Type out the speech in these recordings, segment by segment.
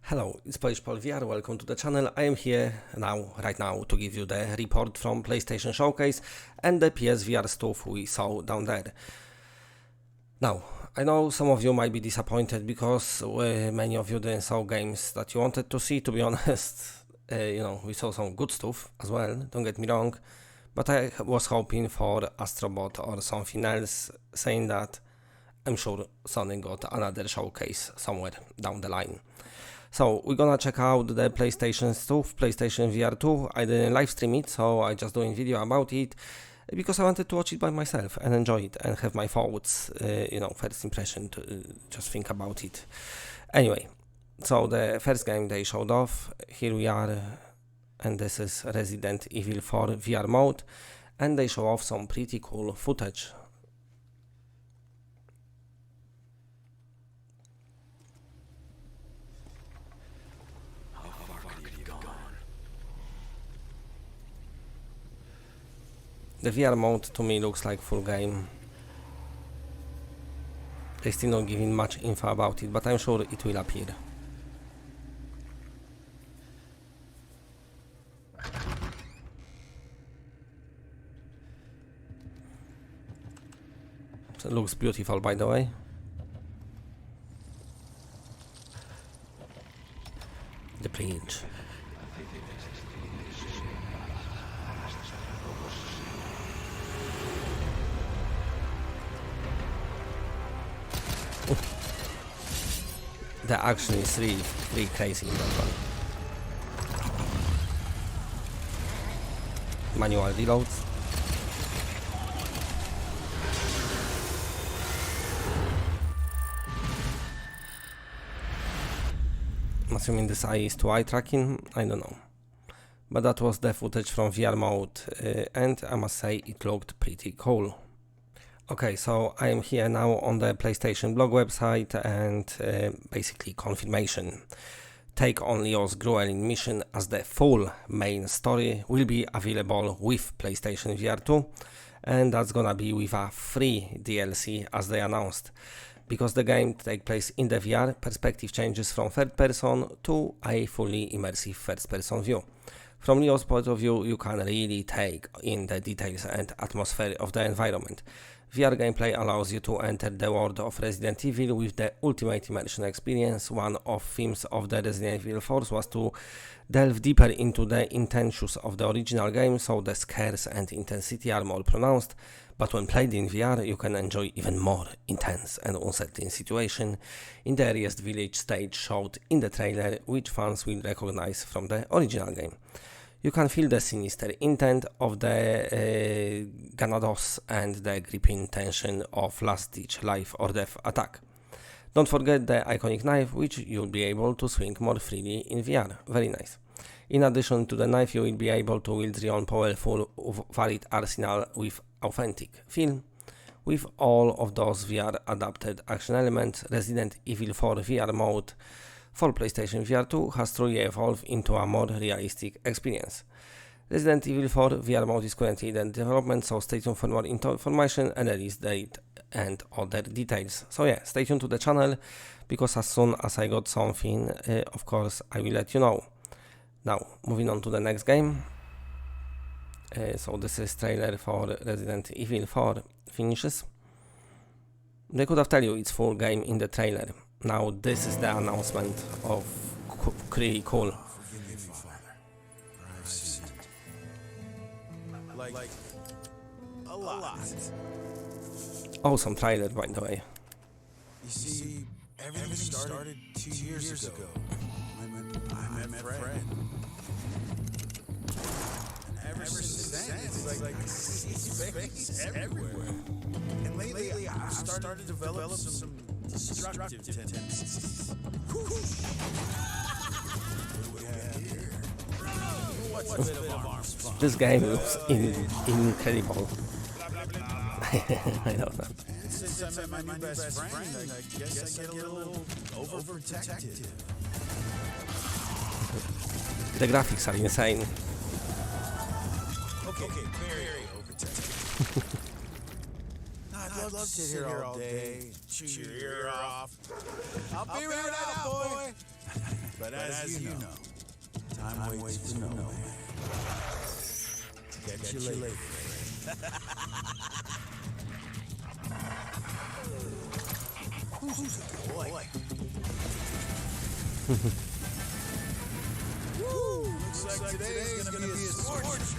Hello, it's Polish Paul VR, welcome to the channel. I am here right now, to give you the report from PlayStation Showcase and the PSVR stuff we saw down there. Now, I know some of you might be disappointed because many of you didn't saw games that you wanted to see, to be honest. We saw some good stuff as well, don't get me wrong, but I was hoping for Astrobot or something else, saying that I'm sure Sony got another showcase somewhere down the line. So we're gonna check out the PlayStation stuff, PlayStation VR2. I didn't live stream it, so I just doing video about it because I wanted to watch it by myself and enjoy it and have my thoughts, first impression to just think about it. Anyway, so the first game they showed off, here we are, and this is Resident Evil 4 VR mode, and they show off some pretty cool footage. The VR mode to me looks like full game. They're still not giving much info about it, but I'm sure it will appear. So it looks beautiful, by the way. The bridge. The action is really crazy in that one. Manual reloads. I'm assuming this eye is to eye tracking, I don't know. But that was the footage from VR mode, and I must say it looked pretty cool. Okay, so I am here now on the PlayStation blog website and basically confirmation. Take on Leo's grueling mission as the full main story will be available with PlayStation VR2, and that's gonna be with a free DLC as they announced. Because the game takes place in the VR, perspective changes from third person to a fully immersive first person view. From Leo's point of view, you can really take in the details and atmosphere of the environment. VR gameplay allows you to enter the world of Resident Evil with the ultimate immersion experience. One of themes of the Resident Evil 4 was to delve deeper into the intentions of the original game, so the scares and intensity are more pronounced, but when played in VR you can enjoy even more intense and unsettling situation in the earliest village stage showed in the trailer, which fans will recognize from the original game. You can feel the sinister intent of the Ganados and the gripping tension of last-ditch life or death attack. Don't forget the iconic knife, which you'll be able to swing more freely in VR. Very nice. In addition to the knife, you will be able to wield your own powerful, varied arsenal with authentic feel. With all of those VR adapted action elements, Resident Evil 4 VR mode for PlayStation VR2 has truly evolved into a more realistic experience. Resident Evil 4 VR mode is currently in development, so stay tuned for more information and release date and other details. So yeah, stay tuned to the channel, because as soon as I got something, of course, I will let you know. Now, moving on to the next game. So this is trailer for Resident Evil 4 finishes. They could have told you it's full game in the trailer. Now this is the announcement of really cool. Like a lot. Awesome trailer, by the way. You see, everything started 2 years ago. I met Fred. And ever since then, it's like space everywhere. And lately, I've started to develop some destructive tendencies. What do we have here? What's a bit of arms fun? This game looks incredible. I know that. Since I met my new best friend, I guess I get a little overprotective. The graphics are insane. Okay, very overprotective. I'd love to sit here all day, chew your ear off. I'll be right out, boy. But as you know, time waits for no man. Catch you later. Who's the boy? Woo! Looks like today's gonna be a sports.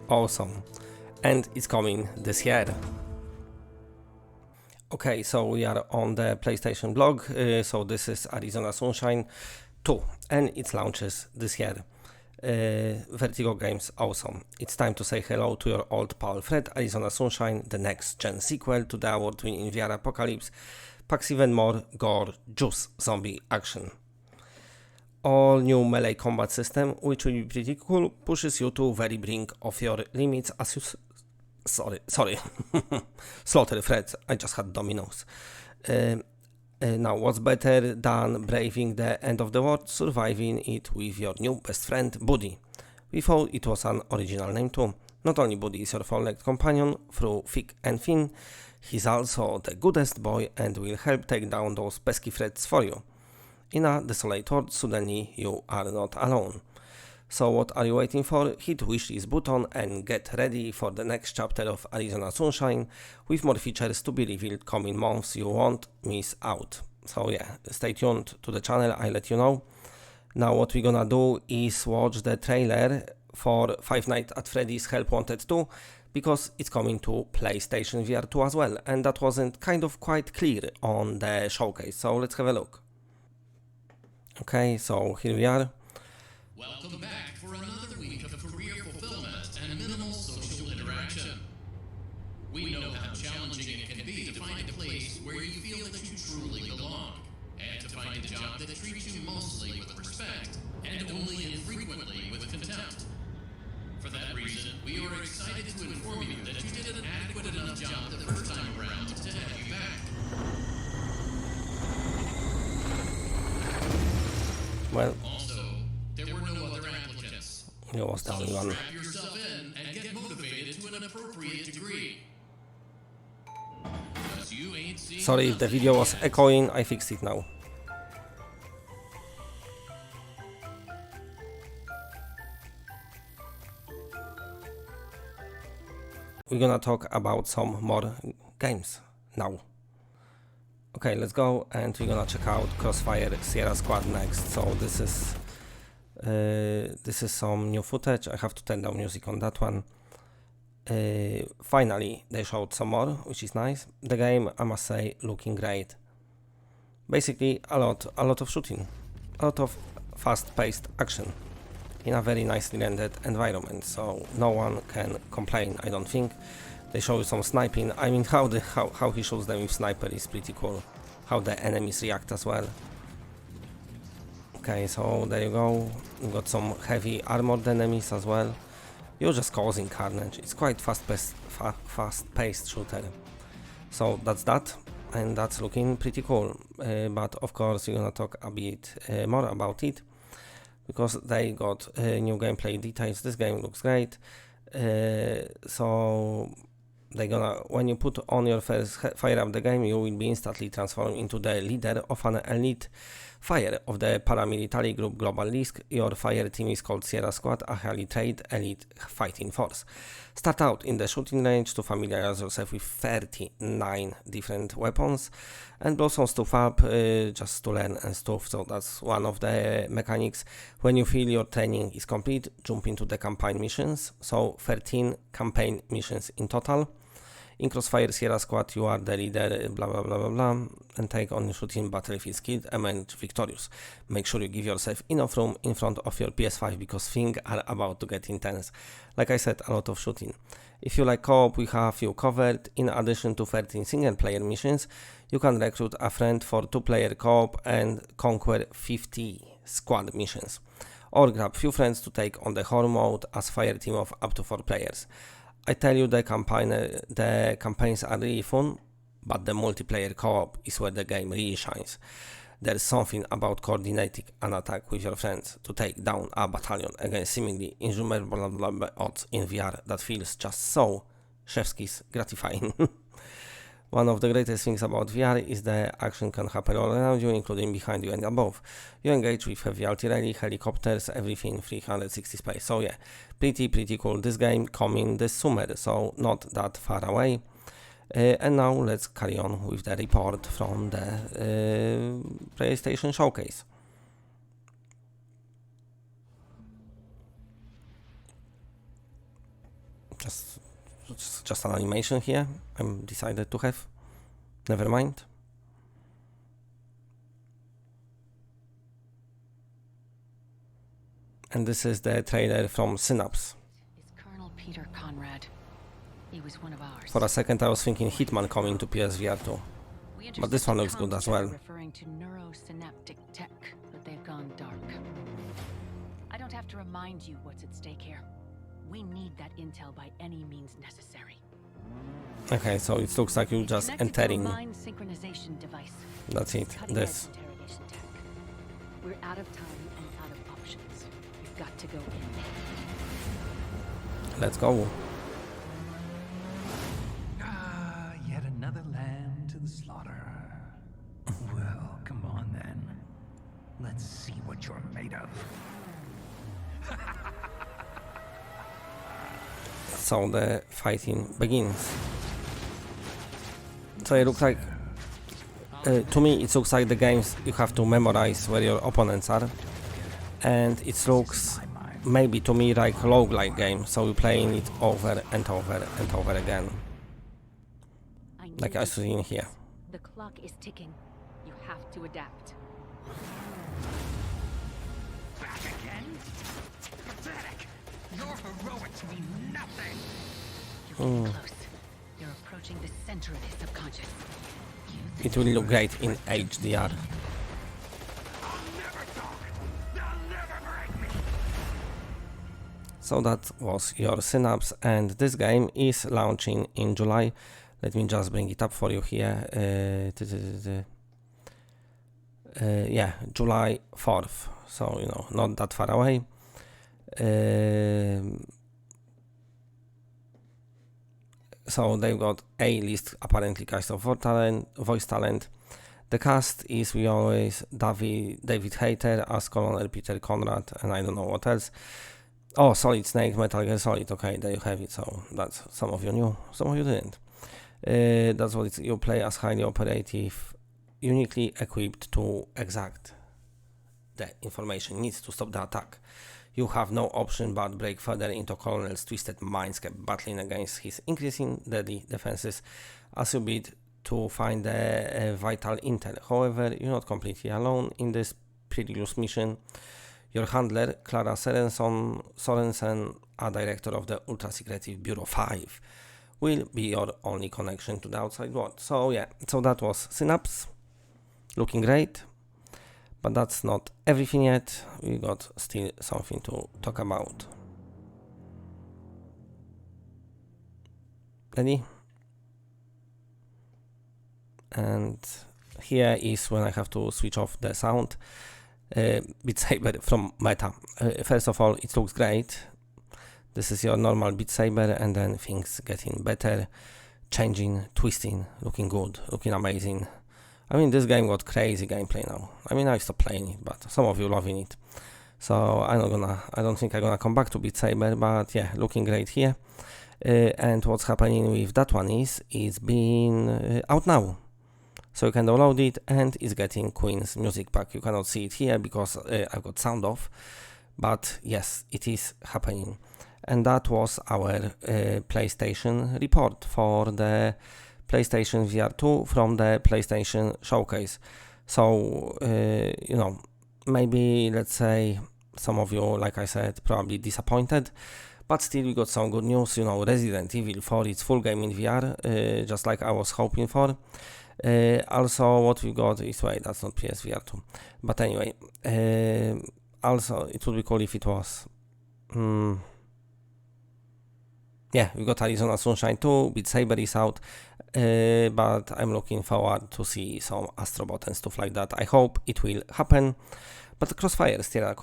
Awesome. And it's coming this year. Okay, so we are on the PlayStation blog, so this is Arizona Sunshine 2, and it launches this year. Vertigo Games, awesome. It's time to say hello to your old pal Fred. Arizona Sunshine, the next-gen sequel to the award-winning VR Apocalypse, packs even more gore, juice, zombie action. All new melee combat system, which will be pretty cool, pushes you to very brink of your limits as you... Sorry. Slaughter Fred, I just had dominoes. Now, what's better than braving the end of the world, surviving it with your new best friend, Buddy? We thought it was an original name too. Not only Buddy is your fallen companion through thick and thin, he's also the goodest boy and will help take down those pesky threats for you. In a desolate world, suddenly you are not alone. So what are you waiting for? Hit wishlist button and get ready for the next chapter of Arizona Sunshine with more features to be revealed coming months you won't miss out. So yeah, stay tuned to the channel, I'll let you know. Now what we're gonna do is watch the trailer for Five Nights at Freddy's Help Wanted 2 because it's coming to PlayStation VR2 as well, and that wasn't kind of quite clear on the showcase, so let's have a look. Okay, so here we are. Welcome back for another week of career fulfillment and minimal social interaction. We know how challenging it can be to find a place where you feel that you truly belong, and to find a job that treats you mostly with respect and only infrequently with contempt. For that reason, we are excited to inform you that you did an adequate enough job the first time around to have you back. Well, there were no other applicants. it was the only one. Strap yourself in and get motivated to an appropriate degree. 'Cause you ain't seen Sorry if the video was echoing, I fixed it now. We're gonna talk about some more games now. Okay, let's go, and we're gonna check out Crossfire Sierra Squad next. So this is some new footage. I have to turn down music on that one. Finally, they showed some more, which is nice. The game, I must say, looking great. Basically, a lot of shooting, a lot of fast-paced action in a very nicely rendered environment. So no one can complain, I don't think. They show you some sniping. I mean, how he shoots them with sniper is pretty cool. How the enemies react as well. Okay, so there you go. You got some heavy armored enemies as well. You're just causing carnage. It's quite fast-paced shooter. So that's that, and that's looking pretty cool. But of course, we're gonna talk a bit more about it because they got new gameplay details. This game looks great. So they're gonna, when you put on your first fire up the game, you will be instantly transformed into the leader of an elite fire of the paramilitary group Global Risk. Your fire team is called Sierra Squad, a highly trained elite fighting force. Start out in the shooting range to familiarize yourself with 39 different weapons and blow some stuff up just to learn and stuff. So that's one of the mechanics. When you feel your training is complete, jump into the campaign missions. So 13 campaign missions in total. In Crossfire Sierra Squad, you are the leader, blah blah blah blah blah, and take on shooting battlefield skill, emerge victorious. Make sure you give yourself enough room in front of your PS5 because things are about to get intense. Like I said, a lot of shooting. If you like co-op, we have you covered. In addition to 13 single-player missions, you can recruit a friend for 2-player co-op and conquer 50 squad missions. Or grab few friends to take on the horror mode as fire team of up to 4 players. I tell you, the campaigns are really fun, but the multiplayer co-op is where the game really shines. There's something about coordinating an attack with your friends to take down a battalion against seemingly insurmountable odds in VR that feels just so chef's kiss gratifying. One of the greatest things about VR is the action can happen all around you, including behind you and above. You engage with heavy artillery, helicopters, everything 360 space. So yeah, pretty cool. This game coming this summer, so not that far away. And now let's carry on with the report from the PlayStation showcase. Just an animation here. I'm decided to have. Never mind. And this is the trailer from Synapse. Is Colonel Peter Conrad. He was one of ours. For a second I was thinking Hitman coming to PSVR2. But this one looks good as well. Referring to neurosynaptic tech, but they've gone dark. I don't have to remind you what's at stake here. We need that intel by any means necessary. Okay, so it looks like you just entering. Mind synchronization device. That's it. This. Interrogation tech. We're out of time and out of options. We've got to go in. Let's go. Yet another lamb to the slaughter. Well, come on then. Let's see what you're made of. So the fighting begins. So it looks like, to me it looks like the games you have to memorize where your opponents are. And it looks maybe to me like roguelike game, so you're playing it over and over and over again. Like I see in here. The clock is ticking. You have to adapt. Back again? Pathetic! Your heroics mean nothing! You're getting close. You're approaching the center of his subconscious. It will look great in HDR. I'll never talk! They'll never break me! So that was your Synapse, and this game is launching in July. Let me just bring it up for you here. Yeah, July 4th. So, you know, not that far away. So they've got A-list apparently cast of voice talent. The cast is, we always, David Hayter as Colonel Peter Conrad, and I don't know what else. Oh, Solid Snake, Metal Gear Solid. Okay, there you have it. So that's, some of you knew, some of you didn't. That's what it's, you play as highly operative, uniquely equipped to exact the information needs to stop the attack. You have no option but break further into Colonel's twisted mindscape, battling against his increasing deadly defenses as you bid to find the vital intel. However, you're not completely alone in this perilous mission. Your handler, Clara Sorensen, a director of the ultra-secretive Bureau 5, will be your only connection to the outside world. So yeah, so that was Synapse, looking great. But that's not everything yet, we got still something to talk about. Ready? And here is when I have to switch off the sound. Beat Saber from Meta. First of all, it looks great. This is your normal Beat Saber, and then things getting better, changing, twisting, looking good, looking amazing. I mean, this game got crazy gameplay now. I mean, I stopped playing it, but some of you loving it. So I don't think I'm gonna come back to Beat Saber, but yeah, looking great here. And what's happening with that one is it's been out now. So you can download it, and it's getting Queen's music pack. You cannot see it here because I've got sound off, but yes, it is happening. And that was our PlayStation report for the PlayStation VR2 from the PlayStation showcase. So, you know, maybe, let's say, some of you, like I said, probably disappointed, but still we got some good news. You know, Resident Evil 4, it's full game in VR, just like I was hoping for. Also, what we got is, wait, that's not PSVR2, but anyway, also, it would be cool if it was, yeah, we got Arizona Sunshine 2, Beat Saber is out, but I'm looking forward to see some Astrobot and stuff like that. I hope it will happen. But Crossfire still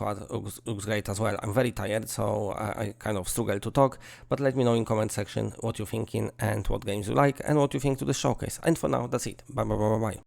looks great as well. I'm very tired, so I kind of struggle to talk, but let me know in comment section what you're thinking and what games you like and what you think to the showcase. And for now, that's it. Bye bye bye bye bye.